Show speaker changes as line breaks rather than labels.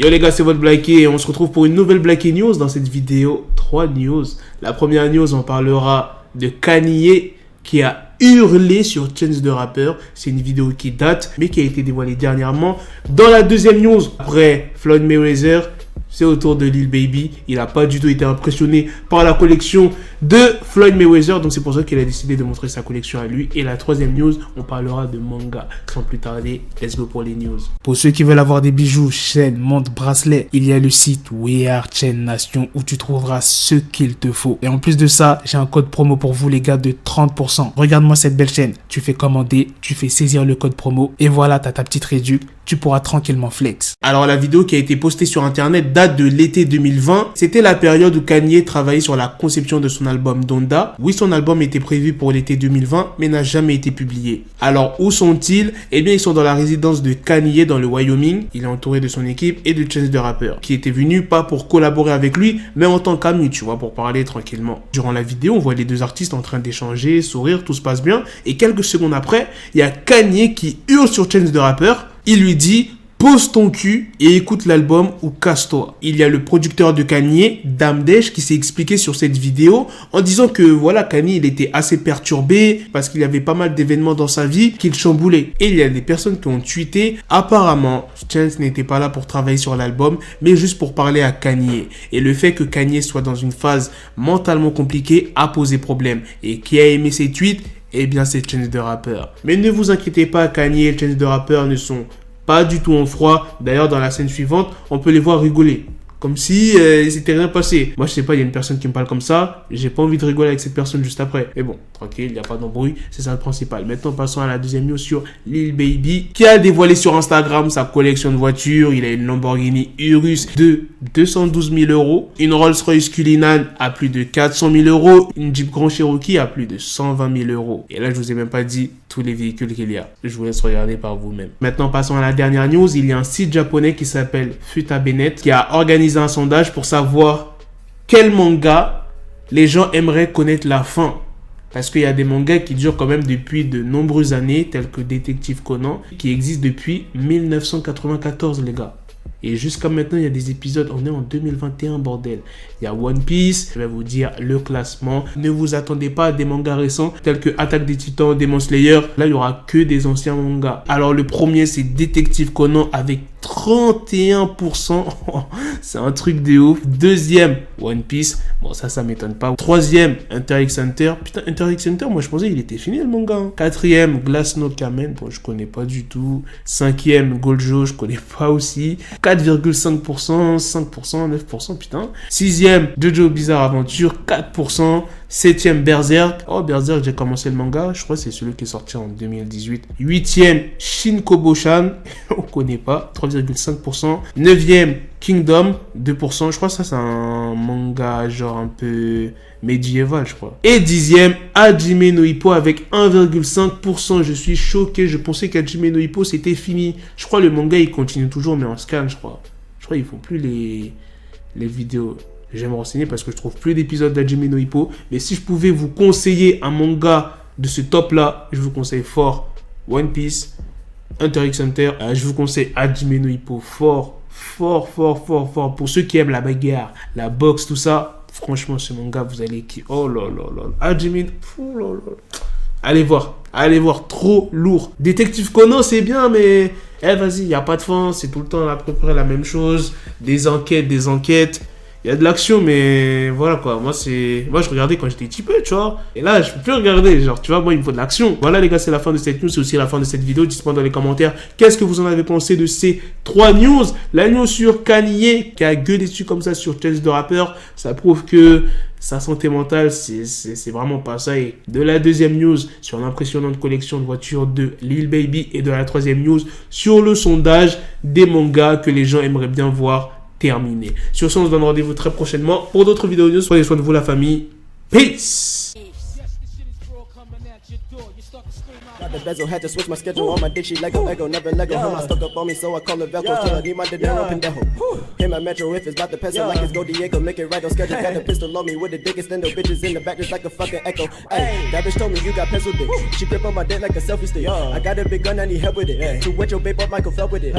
Yo les gars, c'est votre Blacky et on se retrouve pour une nouvelle Blacky News. Dans cette vidéo, 3 news. La première news, on parlera de Kanye qui a hurlé sur Chance the Rapper. C'est une vidéo qui date mais qui a été dévoilée dernièrement. Dans la deuxième news, après Floyd Mayweather, c'est au tour de Lil Baby. Il n'a pas du tout été impressionné par la collection de Floyd Mayweather. Donc c'est pour ça qu'il a décidé de montrer sa collection à lui. Et la troisième news, on parlera de manga. Sans plus tarder, let's go pour les news.
Pour ceux qui veulent avoir des bijoux, chaînes, montres, bracelets, il y a le site We Are Chain Nation où tu trouveras ce qu'il te faut. Et en plus de ça, j'ai un code promo pour vous les gars de 30%. Regarde-moi cette belle chaîne. Tu fais commander, tu fais saisir le code promo et voilà, t'as ta petite réduc. Tu pourras tranquillement flex.
Alors la vidéo qui a été postée sur internet date de l'été 2020. C'était la période où Kanye travaillait sur la conception de son album Donda. Oui, son album était prévu pour l'été 2020 mais n'a jamais été publié. Alors où sont-ils? Eh bien ils sont dans la résidence de Kanye dans le Wyoming. Il est entouré de son équipe et de Chance the Rapper qui était venu pas pour collaborer avec lui mais en tant qu'ami, tu vois, pour parler tranquillement. Durant la vidéo, on voit les deux artistes en train d'échanger, sourire, tout se passe bien et quelques secondes après, il y a Kanye qui hurle sur Chance the Rapper. Il lui dit « Pose ton cul et écoute l'album ou casse-toi ». Il y a le producteur de Kanye, Damdesh, qui s'est expliqué sur cette vidéo en disant que voilà, Kanye il était assez perturbé parce qu'il y avait pas mal d'événements dans sa vie qu'il chamboulait. Et il y a des personnes qui ont tweeté « Apparemment, Chance n'était pas là pour travailler sur l'album, mais juste pour parler à Kanye. Et le fait que Kanye soit dans une phase mentalement compliquée a posé problème. Et qui a aimé ces tweets ? Eh bien, c'est Chance the Rapper. Mais ne vous inquiétez pas, Kanye et Chance the Rapper ne sont pas du tout en froid. D'ailleurs, dans la scène suivante, on peut les voir rigoler. Comme si il s'était rien passé. Moi, je sais pas, il y a une personne qui me parle comme ça. J'ai pas envie de rigoler avec cette personne juste après. Mais bon, tranquille, il n'y a pas d'embrouille. C'est ça le principal. Maintenant, passons à la deuxième news sur Lil Baby qui a dévoilé sur Instagram sa collection de voitures. Il a une Lamborghini Urus de 212 000 €. Une Rolls-Royce Cullinan à plus de 400 000 €. Une Jeep Grand Cherokee à plus de 120 000 €. Et là, je vous ai même pas dit tous les véhicules qu'il y a. Je vous laisse regarder par vous-même. Maintenant, passons à la dernière news. Il y a un site japonais qui s'appelle Futa Bennett qui a organisé un sondage pour savoir quel manga les gens aimeraient connaître la fin. Parce qu'il y a des mangas qui durent quand même depuis de nombreuses années, tels que Détective Conan, qui existent depuis 1994, les gars. Et jusqu'à maintenant, il y a des épisodes. On est en 2021, bordel. Il y a One Piece. Je vais vous dire le classement. Ne vous attendez pas à des mangas récents tels que Attaque des Titans, Demon Slayer. Là, il n'y aura que des anciens mangas. Alors, le premier, c'est Détective Conan avec 31%. C'est un truc de ouf. Deuxième, One Piece. Bon, ça m'étonne pas. Troisième, Hunter x Hunter. Putain, Hunter x Hunter, moi, je pensais qu'il était fini, le manga. Quatrième, Glass No Kamen. Bon, je connais pas du tout. Cinquième, Gojo, je connais pas aussi. 4,5%, 5%, 9%, putain. Sixième, Jojo Bizarre Adventure, 4%. Septième, Berserk. Oh, Berserk, j'ai commencé le manga. Je crois que c'est celui qui est sorti en 2018. Huitième, Shin Kobo-chan. On connaît pas. 3,5%. Neuvième, Kingdom, 2%. Je crois que ça, c'est un manga genre un peu médiéval, je crois. Et dixième, Hajime no Ippo avec 1,5%. Je suis choqué. Je pensais qu'Hajime no Ippo, c'était fini. Je crois que le manga, il continue toujours, mais en scan, je crois. Je crois qu'ils font plus les vidéos. Je vais me renseigner parce que je trouve plus d'épisodes d'Hajime no Ippo. Mais si je pouvais vous conseiller un manga de ce top-là, je vous conseille fort One Piece, Hunter x Hunter. Je vous conseille Hajime no Ippo fort. Pour ceux qui aiment la bagarre, la boxe, tout ça. Franchement, ce manga, vous allez qui. Oh là là là. Hajime. Oh là là. Allez voir, trop lourd. Détective Conan, c'est bien, mais vas-y, il n'y a pas de fin. C'est tout le temps à peu près la même chose. Des enquêtes. Il y a de l'action, mais voilà quoi. Moi, je regardais quand j'étais petit peu, tu vois. Et là, je peux plus regarder. Genre, tu vois, moi, il me faut de l'action. Voilà, les gars, c'est la fin de cette news. C'est aussi la fin de cette vidéo. Dites-moi dans les commentaires qu'est-ce que vous en avez pensé de ces 3 news. La news sur Kanye, qui a gueulé dessus comme ça sur Chance the Rapper. Ça prouve que sa santé mentale, c'est vraiment pas ça. Et de la deuxième news sur l'impressionnante collection de voitures de Lil Baby. Et de la troisième news sur le sondage des mangas que les gens aimeraient bien voir terminé. Sur ce, on se donne rendez-vous très prochainement pour d'autres vidéos news. Prenez soin de vous, la famille. Peace!
The bezel had to switch my schedule on my dick, she Lego, never Lego. Him, I stuck up on me, so I call it Velcro. Till I need my dinero pendejo. Him, my metro, if it's about to peso, like it's Go Diego, make it right on schedule. Got a pistol on me with the dick, extendo bitches in the back, just like a fucking echo. Hey, that bitch told me you got pencil dick. She grip on my dick like a selfie stick. I got a big gun, I need help with it. To wet your babe up, Michael fell with it.